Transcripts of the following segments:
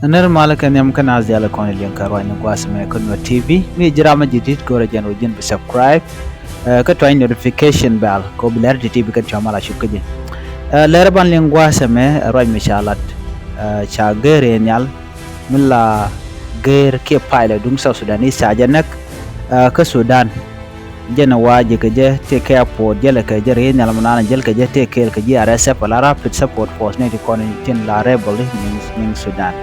Nuer malaka nyam kana ziala kone lianka roi ngwasa me kon Nuer TV mi jirama jidit ko rajan ujin be subscribe ka toy notification bell ko bilar TV ka chamala shukje lera ban lingwasa me roi mishalat cha geer nhial milla geer ke paila dung South Sudan sa janak ka Sudan jena waje ka je te ka airport jela ka je nhial manana jel ka je te kel ka je RSF la rapid support force ne ko tin la rebel ning Sudan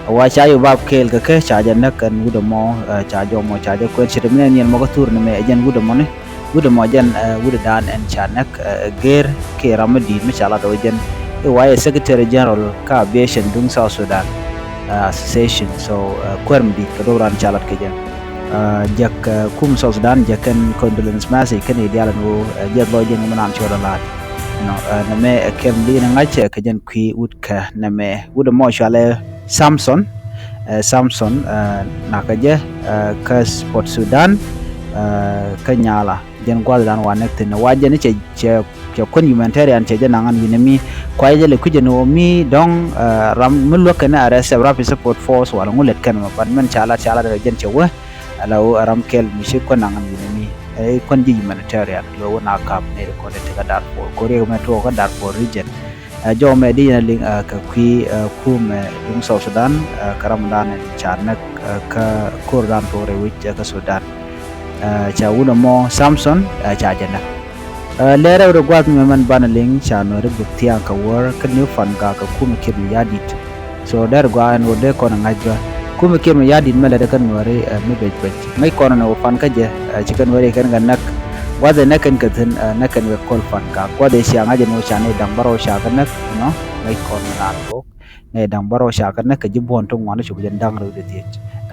wa chayo bab kel ka ke chaja nakan gudo mo chajo mo chaja ko chirmene nyen mo tur ne me jen gudo mo ne gudo mo jen gudo dan en chanak geer ke ramadi me chala do jen wa secretary general ka aviation dung South Sudan association so kwermdi ka do ran chalat ke jen jak kum South Sudan jakan condolence message kan ideal no jet lo jen mo nan choda lat no na me kem di na ngache ka jen kwi utka na me gudo mo chale Samson nakaje ke Sport Sudan kenyala jen gwal dan wanek tin waje ni che kon humanitarian che nangan yinemi kwaje le kuje no mi dong ram mullo kana RSF rapid support force wala ngulet kan ma ban men chala da jen che wa alaw ram kel mi shi kon nangan yinemi kon ji humanitarian lo na kap ne ko de ka dar ko re ma to ka dar region jo me di na ling ka kwi kuumɛ dung South Sudan karamdan charnak ka kurdan to re wich ka Sudan cha uno mo Samson cha jana lera ro gwat me man banaling cha no re buktian ka war ka new fan ka kuumɛ ke yadit so der gwa no de ko na ngajwa kuumɛ ke yadit mele de kan wore me bej mai ko na fan ka je chikan wore kan ganak wada nakan katin nakan we call fan ka wada siang aja no chane dang baro sha kan nak no mai kon na ko ne dang baro sha kan nak jibon to ngwana chu jen dang ro de ti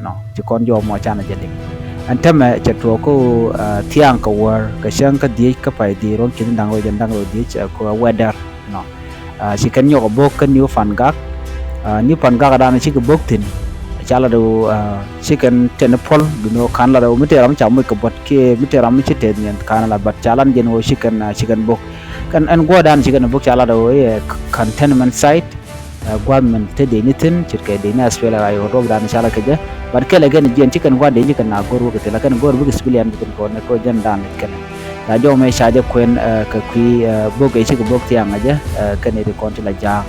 no ti kon jo mo chana jeli antame chatwo ko tiang ka war ka shang ka di ka pai di ron kin dang ro jen dang ro di ko weather no si kan yo bok kan new fan gak ni fan gak da na chi ko bok tin chala do chicken tenpol bino kan la do miteram chamu ko bot ke miteram chite nyen kan la bat chalan jen wo chicken bok kan an godan chicken bok chala do containment site government te de nitin chirke de na spela ay rob dan chala ke je bat ke la gen jen chicken gwa de chicken na goru ke la kan goru bu civilian bitin ko ne ko jen dan ken da jo me shaje kwen ka kwi bok e chicken bok tiang aja kan e de konti la ja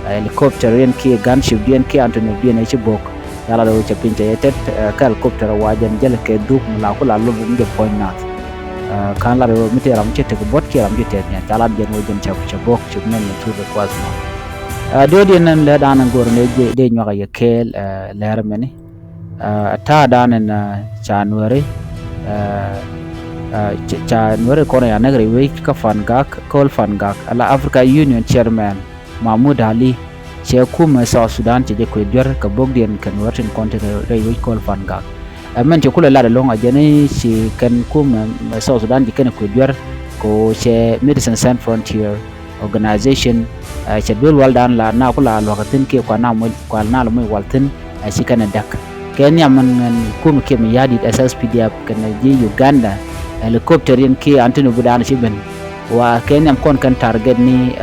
helicopter yen ki gunship yen ki antonio bien e chibok yala do chapinche yetet ka helicopter wajan jel ke duk la ko la lo nge Thok Naath kan la do miteram chete ko bot ki ram jete nya tala den wo jen chap bok chup men tu de kwaz no do de nan le dan ngor ne de nyoga ye kel leer meni ta dan na January January ko ya nagri we ka fan gak kol fan gak ala Africa Union chairman Mahmoud Ali che kuumɛ South Sudan che ko jor ka bogdien kan watin konte re wi kol fan gak men che kula la longa jeni si kan kuumɛ South Sudan di kan ko jor ko che Medicine Sans Frontier organization che dol waldan la na kula lokatin ke ko na mo ko na lo mo waltin si kan dak ken yaman kuumɛ ke mi yadi SSPDF kan ji Uganda helicopter yen ke antino budan siben wa kenyam kon kan target ni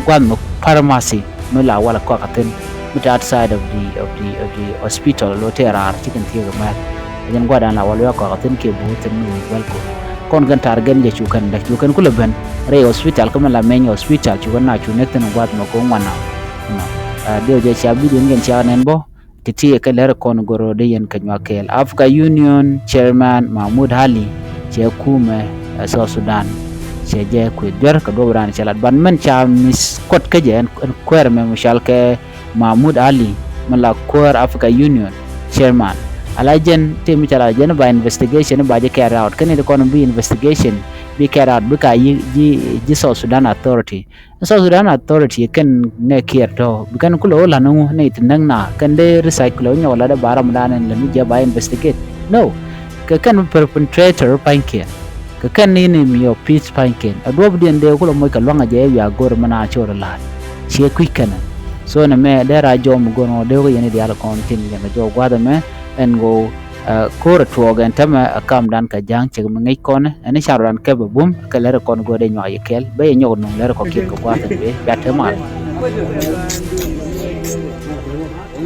kwan pharmacy mula wala ko katen mit outside of the hospital lo terar chicken tiga ma jen gwadan la wala ko katen ke buten ni walko kon kan target je chukan kula ben re hospital kuma la men hospital chukan na chu nekten gwad no ko ngwana no dio je chabi den gen cha nen bo titi ke ler kon goro de yen kanywa kel Africa Union chairman Mahmoud Ali che kuumɛ South Sudan che je ku jor ka do ran chalat ban men cha mis kot ke je en kwer me mushal ke Mahmoud Ali mala kwer Africa Union chairman alajen te mi chala jen ba investigation ba je carry out kan ko bi investigation bi carry out bi ka ji South Sudan authority kan ne kiir to bi kan kulo la no ne tinang na kan de recycle nyo la da baram dan en le je ba investigate no ka kan perpetrator panke ka kan ni mi yo peace panken adob den de ko mo ka longa je ya gor mana chora la che kwikana so na me de ra jo mo gono de ko yene de ala kontin ya jo gwada me en go ko to gan tama akam dan ka jang che mo ngai kon ani charan ke bum ka le kon go de nyo yekel be nyo no le ko ke ko gwata be ya tema